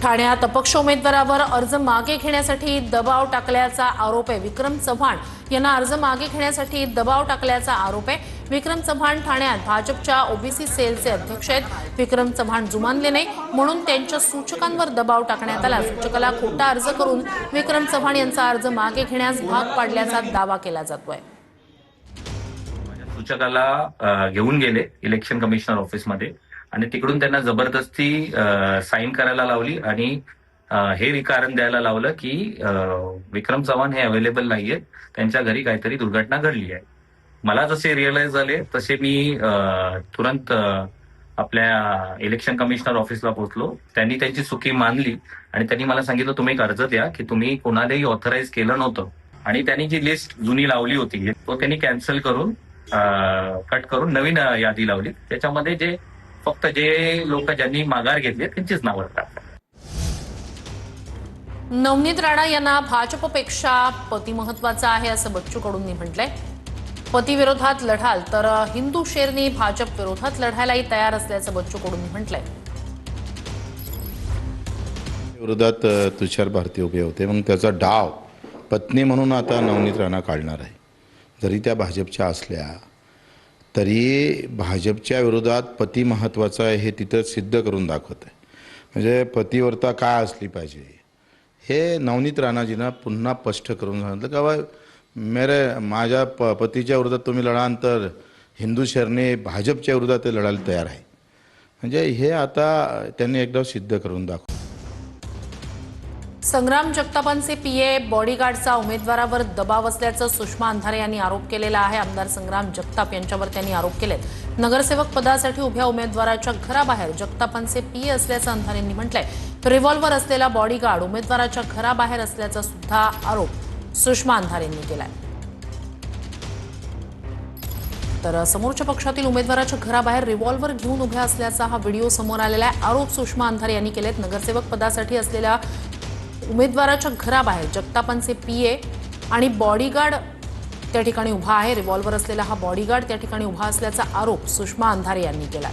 ठाण्यात अपक्ष उमेदवारावर अर्ज मागे घेण्यासाठी दबाव टाकल्याचा आरोप आहे। विक्रम चव्हाण यांना अर्ज मागे घेण्यासाठी दबाव टाकल्याचा आरोप आहे। विक्रम चव्हाण ठाण्यात भाजपच्या ओबीसी सेलचे अध्यक्ष आहेत। विक्रम चव्हाण जुमानले नाही म्हणून त्यांच्या सूचकांवर दबाव टाकण्यात आला। सूचकाला खोटा अर्ज करून विक्रम चव्हाण यांचा अर्ज मागे घेण्यास भाग पाडल्याचा दावा केला जातोय। सूचकाला घेऊन गेले इलेक्शन कमिशनर ऑफिसमध्ये आणि तिकडून त्यांना जबरदस्ती साईन करायला लावली आणि हे कारण द्यायला लावलं की विक्रम चव्हाण हे अवेलेबल नाहीयेत, त्यांच्या घरी काहीतरी दुर्घटना घडली आहे। मला जसे रिअलाइज झाले तसे मी तुरंत आपल्या इलेक्शन कमिशनर ऑफिसला पोहोचलो। त्यांनी त्यांची चुकी मानली आणि त्यांनी मला सांगितलं तुम्ही एक अर्ज द्या की तुम्ही कोणालाही ऑथराईज केलं नव्हतं, आणि त्यांनी जी लिस्ट जुनी लावली होती तो त्यांनी कॅन्सल करून कट करून नवीन यादी लावली। त्याच्यामध्ये जे फक्त जे लोक ज्यांनी माघार घेतली त्यांचीच नावं टाकतात। नवनीत राणा यांना भाजपपेक्षा पती महत्वाचा आहे असं बच्चू कडूंनी म्हटलंय। पती विरोधात लढाल तर हिंदू शेरनी भाजप विरोधात लढायलाही तयार असल्याचं बच्चू कडूंनी म्हटलंय। विरोधात तुषार भारती उभे होते, मग त्याचा डाव पत्नी म्हणून आता नवनीत राणा काढणार आहे। जरी त्या भाजपच्या असल्या तरी भाजपच्या विरोधात पती महत्त्वाचा आहे हे तिथं सिद्ध करून दाखवत आहे। म्हणजे पतिव्रता काय असली पाहिजे हे नवनीत राणाजींना पुन्हा स्पष्ट करून सांगितलं का बा माझ्या पतीच्या विरोधात तुम्ही लढाल तर हिंदू शरणे भाजपच्या विरोधात लढायला तयार आहे। म्हणजे हे आता त्यांनी एकदा सिद्ध करून दाखवलं। संग्राम जगतापांचे पीए बॉडीगार्डचा उमेदवारावर दबाव असल्याचं सुषमा अंधारे यांनी आरोप केलेला आहे। आमदार संग्राम जगताप यांच्यावर त्यांनी आरोप केलेत। नगरसेवक पदासाठी उभ्या उमेदवाराच्या घराबाहेर जगतापांचे पीए असल्याचं अंधारेंनी म्हटलंय। रिव्हॉल्व्हर असलेला बॉडीगार्ड उमेदवाराच्या घराबाहेर असल्याचा सुद्धा आरोप सुषमा अंधारेंनी केलाय। तर समोरच्या पक्षातील उमेदवाराच्या घराबाहेर रिव्हॉल्व्हर घेऊन उभ्या असल्याचा हा व्हिडिओ समोर आलेला आहे। आरोप सुषमा अंधारे यांनी केलेत। नगरसेवक पदासाठी असलेल्या उमेदवाराच्या घराबाहेर जगतापांचे पीए आणि बॉडीगार्ड त्या ठिकाणी उभा आहे। रिव्हॉल्व्हर असलेला हा बॉडीगार्ड त्या ठिकाणी उभा असल्याचा आरोप सुषमा अंधारे यांनी केला।